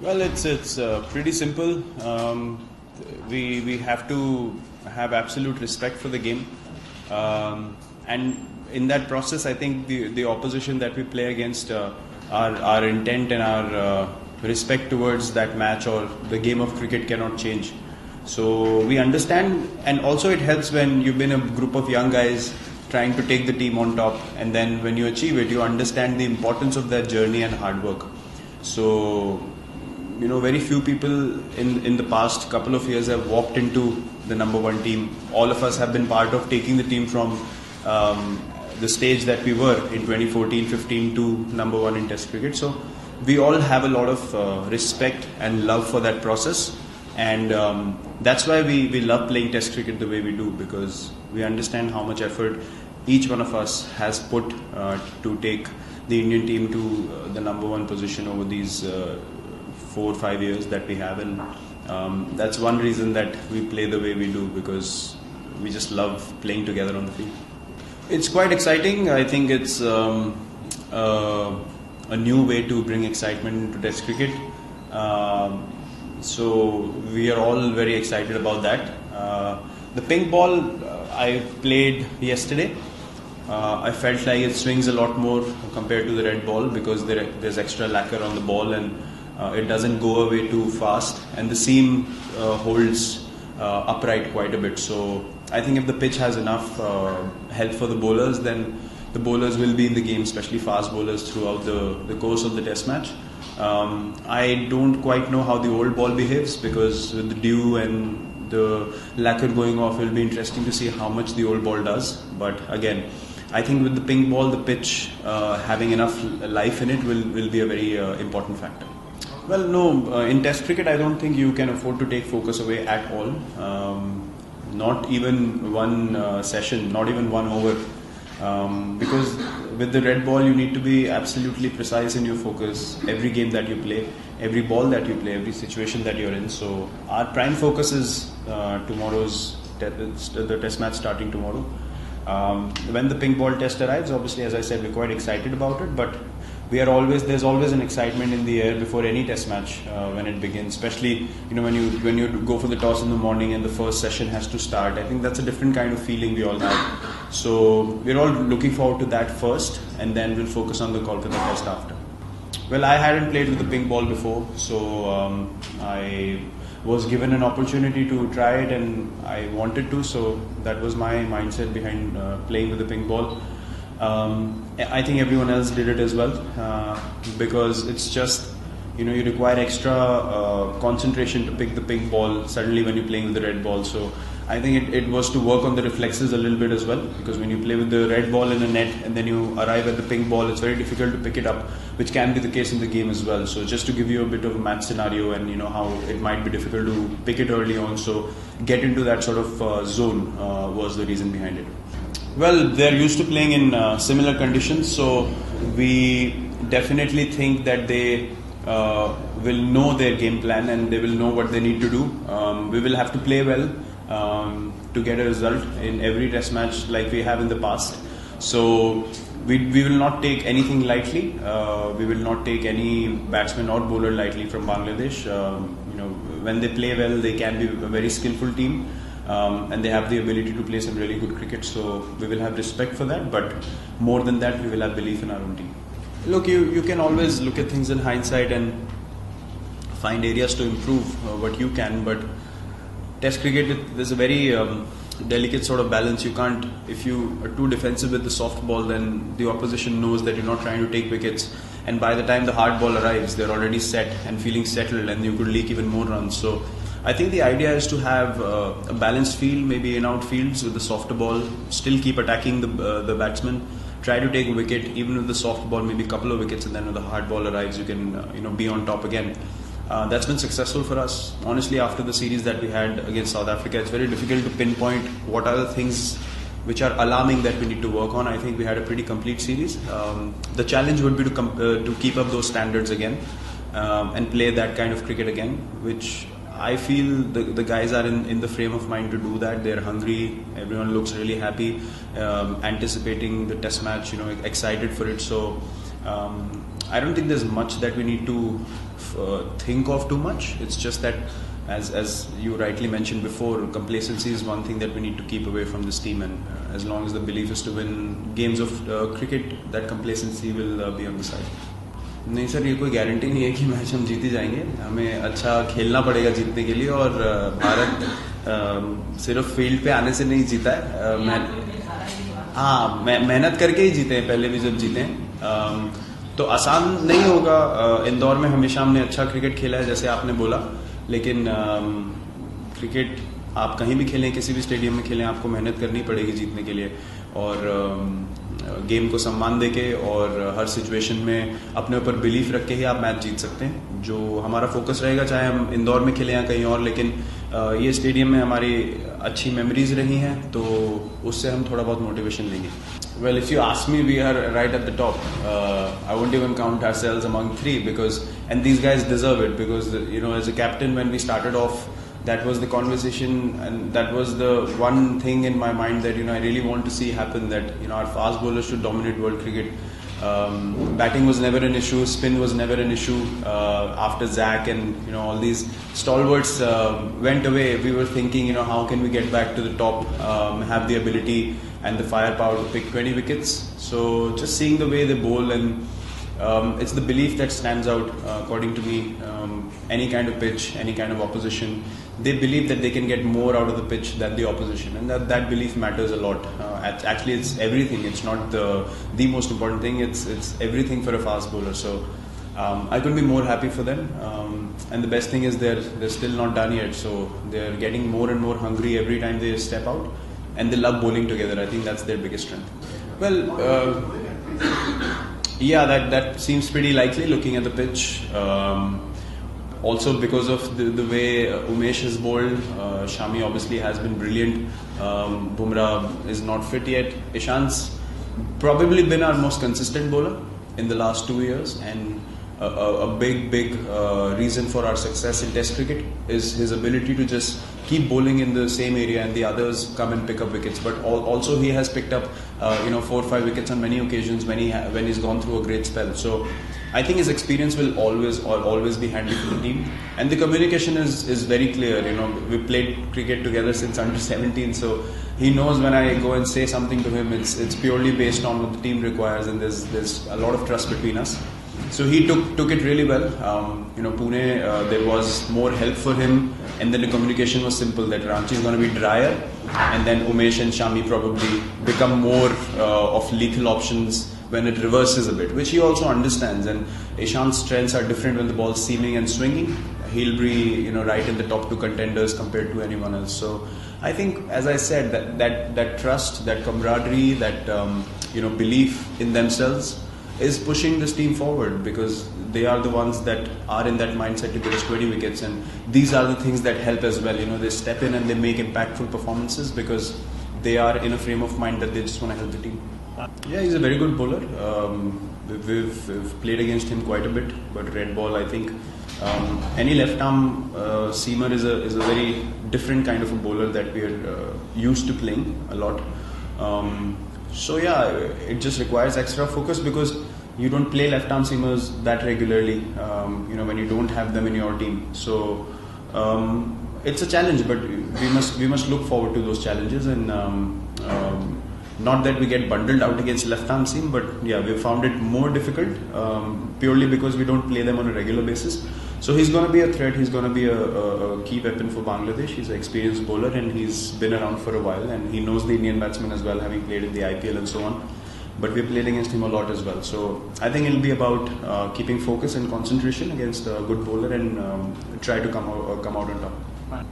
Well, it's pretty simple. We have to have absolute respect for the game, and in that process, I think the opposition that we play against, our intent and our respect towards that match or the game of cricket cannot change. So we understand, and also it helps when you've been a group of young guys trying to take the team on top, and then when you achieve it, you understand the importance of that journey and hard work. So, very few people in the past couple of years have walked into the number one team. All of us have been part of taking the team from the stage that we were in 2014-15 to number one in Test cricket. So we all have a lot of respect and love for that process, and that's why we love playing Test cricket the way we do, because we understand how much effort each one of us has put to take the Indian team to the number one position over these 4 or 5 years that we have, and that's one reason that we play the way we do, because we just love playing together on the field. It's quite exciting. I think it's a new way to bring excitement to Test cricket. So we are all very excited about that. The pink ball I played yesterday. I felt like it swings a lot more compared to the red ball, because there's extra lacquer on the ball, and it doesn't go away too fast, and the seam holds upright quite a bit. So I think if the pitch has enough help for the bowlers, then the bowlers will be in the game, especially fast bowlers, throughout the course of the Test match. I don't quite know how the old ball behaves, because with the dew and the lacquer going off, it will be interesting to see how much the old ball does. But again, I think with the pink ball, the pitch having enough life in it will be a very important factor. Well, no, in Test cricket, I don't think you can afford to take focus away at all. Not even one session, not even one over. Because with the red ball, you need to be absolutely precise in your focus every game that you play, every ball that you play, every situation that you're in. So our prime focus is the Test match starting tomorrow. When the pink ball test arrives, obviously, as I said, we're quite excited about it, but there's always an excitement in the air before any Test match when it begins, especially when you go for the toss in the morning and the first session has to start. I think that's a different kind of feeling we all have. So we're all looking forward to that first, and then we'll focus on the Kolkata Test after. Well, I hadn't played with the pink ball before, so I was given an opportunity to try it, and I wanted to, so that was my mindset behind playing with the pink ball. I think everyone else did it as well, because it's just, you require extra concentration to pick the pink ball suddenly when you're playing with the red ball. So I think it was to work on the reflexes a little bit as well, because when you play with the red ball in a net and then you arrive at the pink ball, it's very difficult to pick it up, which can be the case in the game as well. So just to give you a bit of a match scenario, and how it might be difficult to pick it early on, so get into that sort of zone was the reason behind it. Well, they're used to playing in similar conditions, so we definitely think that they will know their game plan and they will know what they need to do. We will have to play well to get a result in every Test match like we have in the past. So we will not take anything lightly. We will not take any batsman or bowler lightly from Bangladesh. When they play well, they can be a very skillful team. And they have the ability to play some really good cricket, so we will have respect for that, but more than that, we will have belief in our own team. Look, you can always look at things in hindsight and find areas to improve what you can, but Test cricket, there's a very delicate sort of balance. You can't, if you are too defensive with the soft ball, then the opposition knows that you're not trying to take wickets, and by the time the hard ball arrives, they're already set and feeling settled, and you could leak even more runs. So I think the idea is to have a balanced field, maybe in outfields with the softer ball, still keep attacking the batsman, try to take a wicket, even with the soft ball, maybe a couple of wickets, and then when the hard ball arrives, you can be on top again. That's been successful for us. Honestly, after the series that we had against South Africa, it's very difficult to pinpoint what are the things which are alarming that we need to work on. I think we had a pretty complete series. The challenge would be to keep up those standards again and play that kind of cricket again, which I feel the guys are in the frame of mind to do that. They're hungry. Everyone looks really happy, anticipating the Test match. Excited for it. So I don't think there's much that we need to think of too much. It's just that, as you rightly mentioned before, complacency is one thing that we need to keep away from this team, and as long as the belief is to win games of cricket, that complacency will be on the side. नहीं sir, ये कोई guarantee नहीं है कि match हम जीत ही जाएंगे. हमें अच्छा खेलना पड़ेगा जीतने के लिए, और भारत सिर्फ फील्ड पे आने से नहीं जीता है. मेहनत करके ही जीते हैं, पहले भी जब जीते हैं. तो आसान नहीं होगा. इंदौर में हमेशा हमने अच्छा क्रिकेट खेला है, जैसे आपने बोला, लेकिन क्रिकेट आप कहीं भी खेलें, किसी भी स्टेडियम में खेलें, आपको मेहनत करनी पड़ेगी जीतने के लिए, और गेम को सम्मान देके और हर सिचुएशन में अपने ऊपर बिलीफ रख के ही आप मैच जीत सकते हैं. जो हमारा फोकस रहेगा, चाहे हम इंदौर में खेलें या कहीं और, लेकिन ये स्टेडियम में हमारी अच्छी मेमोरीज रही हैं, तो उससे हम थोड़ा बहुत मोटिवेशन लेंगे. Well, if you ask me, we are right at the top. I won't even count ourselves among three, and these guys deserve it, because as a captain, when we started off, that was the conversation, and that was the one thing in my mind that I really want to see happen, that our fast bowlers should dominate world cricket. Batting was never an issue, spin was never an issue. After Zach and all these stalwarts went away, we were thinking, how can we get back to the top, have the ability and the firepower to pick 20 wickets. So just seeing the way they bowl, and it's the belief that stands out, according to me. Any kind of pitch, any kind of opposition, they believe that they can get more out of the pitch than the opposition, and that belief matters a lot. Actually, it's everything. It's not the most important thing. It's everything for a fast bowler. So I couldn't be more happy for them. And the best thing is they're still not done yet. So they're getting more and more hungry every time they step out, and they love bowling together. I think that's their biggest strength. Well, yeah, that seems pretty likely looking at the pitch. Also because of the way Umesh has bowled. Shami obviously has been brilliant. Bumrah is not fit yet. Ishant's probably been our most consistent bowler in the last 2 years, and a big reason for our success in Test cricket is his ability to just keep bowling in the same area, and the others come and pick up wickets. But also he has picked up 4 or 5 wickets on many occasions when he's gone through a great spell. So I think his experience will always be handy for the team, and the communication is very clear. We played cricket together since under 17, so he knows when I go and say something to him, it's purely based on what the team requires, and there's a lot of trust between us. So he took it really well. Pune, there was more help for him, and then the communication was simple, that Ranchi is going to be drier, and then Umesh and Shami probably become more of lethal options when it reverses a bit, which he also understands. And Ishant's strengths are different when the ball's seaming and swinging. He'll be right in the top 2 contenders compared to anyone else. So I think, as I said, that trust, that camaraderie, that belief in themselves is pushing this team forward, because they are the ones that are in that mindset to get us 20 wickets, and these are the things that help as well. They step in and they make impactful performances because they are in a frame of mind that they just want to help the team. Yeah, he's a very good bowler. We've played against him quite a bit, but red ball, I think any left arm seamer is a very different kind of a bowler that we are used to playing a lot. So yeah, it just requires extra focus, because you don't play left arm seamers that regularly, when you don't have them in your team. So it's a challenge, but we must look forward to those challenges, and not that we get bundled out against left arm seam, but yeah, we found it more difficult purely because we don't play them on a regular basis. So he's going to be a threat. He's going to be a key weapon for Bangladesh. He's an experienced bowler, and he's been around for a while, and he knows the Indian batsmen as well, having played in the IPL and so on. But we played against him a lot as well. So I think it'll be about keeping focus and concentration against a good bowler, and try to come out on top.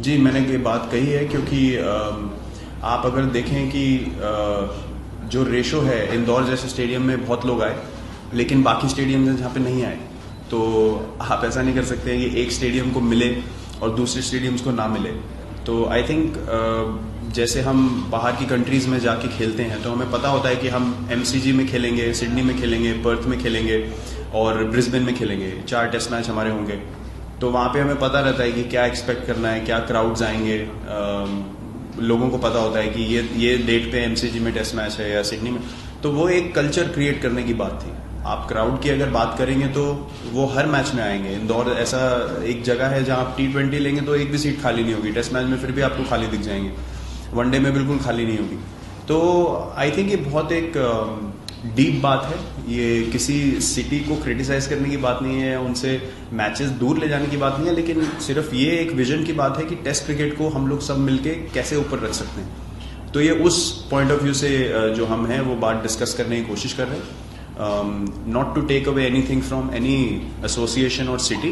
जी, मैंने ये बात कही है क्योंकि आप अगर देखें कि जो रेशो है, इंदौर जैसे स्टेडियम में बहुत लोग आए, लेकिन बाकी स्टेडियम जहाँ पे नहीं आए, तो आप ऐसा नहीं कर सकते कि एक स्टेडियम को मिले और दूसरे स्टेडियम्स को ना मिले. तो आई थिंक जैसे हम बाहर की कंट्रीज़ में जाके खेलते हैं, तो हमें पता होता है कि हम MCG में खेलेंगे, सिडनी में खेलेंगे, पर्थ में खेलेंगे और ब्रिस्बेन में खेलेंगे. 4 टेस्ट मैच हमारे होंगे, तो वहाँ पे हमें पता रहता है कि क्या एक्सपेक्ट करना है, क्या क्राउड्स आएंगे. लोगों को पता होता है कि ये डेट पे MCG में टेस्ट मैच है या सिडनी में. तो वो एक कल्चर क्रिएट करने की बात थी, आप क्राउड की अगर बात करेंगे तो वो हर मैच में आएंगे। इंदौर ऐसा एक जगह है जहां आप T20 लेंगे तो एक भी सीट खाली नहीं होगी, टेस्ट मैच में फिर भी आपको खाली दिख जाएंगे, वनडे में बिल्कुल खाली नहीं होगी। तो आई थिंक ये बहुत एक डीप बात है, ये किसी सिटी को क्रिटिसाइज करने की बात नहीं है, उनसे मैचेस दूर ले जाने की बात नहीं है, लेकिन सिर्फ ये एक विजन की बात है कि टेस्ट क्रिकेट को हम लोग सब मिलके कैसे ऊपर रख सकते हैं। तो ये उस पॉइंट ऑफ व्यू से जो हम हैं वो बात डिस्कस करने की कोशिश कर रहे हैं। Not to take away anything from any association और सिटी।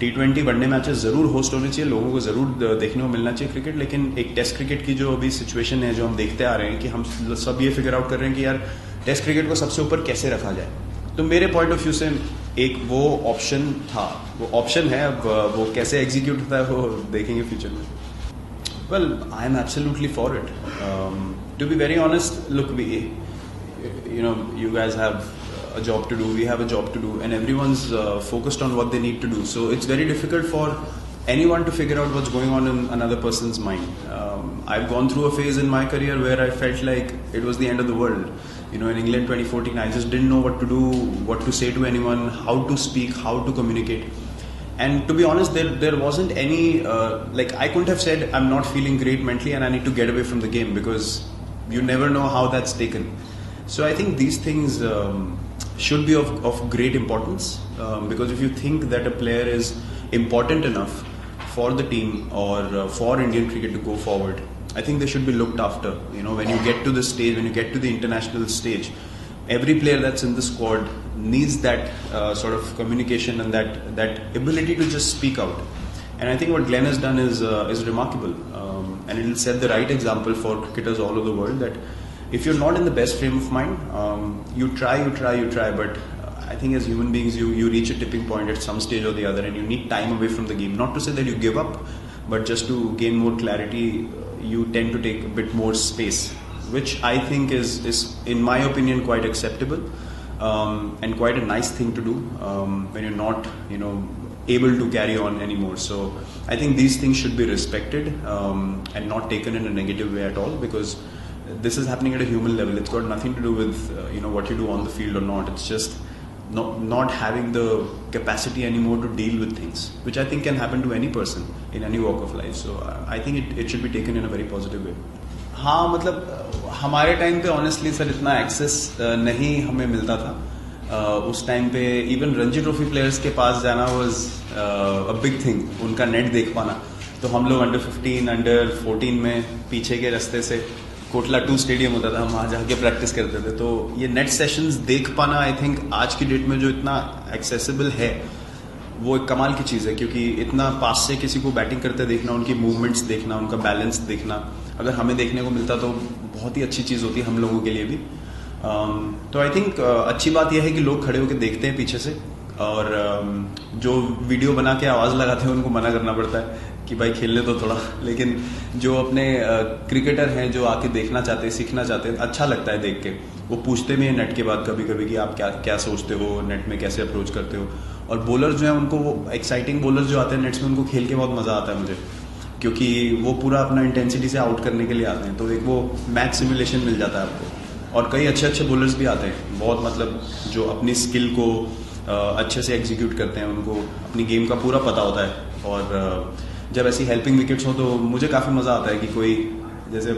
T20 वनडे मैचेस जरूर होस्ट होने चाहिए, लोगों को जरूर देखने को मिलना चाहिए क्रिकेट, लेकिन एक टेस्ट क्रिकेट की जो अभी सिचुएशन है जो हम देखते आ रहे हैं कि हम सब ये फिगर आउट कर रहे हैं कि यार टेस्ट क्रिकेट को सबसे ऊपर कैसे रखा जाए। तो मेरे पॉइंट ऑफ व्यू से एक वो ऑप्शन था, वो ऑप्शन है, अब वो कैसे एग्जीक्यूट होता है वो देखेंगे फ्यूचर में। Well, I am absolutely for it. To be very honest, look, you guys have a job to do, we have a job to do, and everyone's focused on what they need to do. So it's very difficult for anyone to figure out what's going on in another person's mind. I've gone through a phase in my career where I felt like it was the end of the world. In England 2014, I just didn't know what to do, what to say to anyone, how to speak, how to communicate. And to be honest, there wasn't any, I couldn't have said I'm not feeling great mentally and I need to get away from the game, because you never know how that's taken. So I think these things should be of great importance, because if you think that a player is important enough for the team or for Indian cricket to go forward, I think they should be looked after. When you get to the stage, when you get to the international stage, every player that's in the squad needs that sort of communication and that ability to just speak out. And I think what Glenn has done is remarkable, and it will set the right example for cricketers all over the world that if you're not in the best frame of mind, you try, but I think as human beings you reach a tipping point at some stage or the other, and you need time away from the game. Not to say that you give up, but just to gain more clarity, you tend to take a bit more space, which I think is in my opinion quite acceptable, and quite a nice thing to do when you're not able to carry on anymore. So I think these things should be respected and not taken in a negative way at all, because this is happening at a human level. It's got nothing to do with what you do on the field or not. It's just not having the capacity anymore to deal with things, which I think can happen to any person in any walk of life. So I think it should be taken in a very positive way. हाँ, मतलब हमारे time पे honestly sir इतना access नहीं हमें मिलता था। उस टाइम पे इवन रणजी ट्रॉफी प्लेयर्स के पास जाना वाज अ बिग थिंग, उनका नेट देख पाना। तो हम लोग अंडर 15, अंडर 14 में पीछे के रास्ते से कोटला 2 स्टेडियम होता था, हम वहाँ जाके प्रैक्टिस करते थे। तो ये नेट सेशंस देख पाना आई थिंक आज की डेट में जो इतना एक्सेसिबल है वो एक कमाल की चीज़ है, क्योंकि इतना पास से किसी को बैटिंग करते देखना, उनकी मूवमेंट्स देखना, उनका बैलेंस देखना, अगर हमें देखने को मिलता तो बहुत ही अच्छी चीज़ होती है हम लोगों के लिए भी। तो आई थिंक अच्छी बात यह है कि लोग खड़े होकर देखते हैं पीछे से, और जो वीडियो बना के आवाज़ लगाते हैं उनको मना करना पड़ता है कि भाई खेलने तो थोड़ा, लेकिन जो अपने क्रिकेटर हैं जो आके देखना चाहते हैं, सीखना चाहते हैं, अच्छा लगता है देख के। वो पूछते भी हैं नेट के बाद कभी कभी कि आप क्या सोचते हो, नेट में कैसे अप्रोच करते हो। और बॉलर जो है उनको, वो एक्साइटिंग बॉलर जो आते हैं नेट्स में, उनको खेल के बहुत मज़ा आता है मुझे, क्योंकि वो पूरा अपना इंटेंसिटी से आउट करने के लिए आते हैं। तो एक वो मैच सिमुलेशन मिल जाता है आपको। और कई अच्छे बॉलर्स भी आते हैं, बहुत मतलब जो अपनी स्किल को अच्छे से एग्जीक्यूट करते हैं, उनको अपनी गेम का पूरा पता होता है। और जब ऐसी हेल्पिंग विकेट्स हो तो मुझे काफ़ी मज़ा आता है कि कोई, जैसे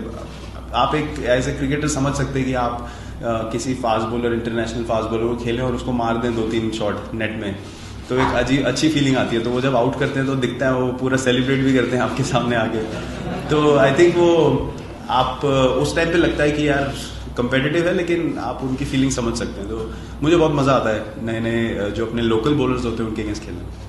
आप एक ऐसे क्रिकेटर समझ सकते हैं कि आप किसी fast bowler, international fast bowler को खेलें और उसको मार दें 2-3 शॉट नेट में, तो एक अच्छी फीलिंग आती है। तो वो जब आउट करते हैं तो दिखता है, वो पूरा सेलिब्रेट भी करते हैं आपके सामने आके। तो आई थिंक वो आप उस टाइम पे लगता है कि यार कम्पिटिटिव है, लेकिन आप उनकी फीलिंग समझ सकते हैं। तो मुझे बहुत मज़ा आता है नए जो अपने लोकल बॉलर्स होते हैं उनके अगेंस्ट खेलने में।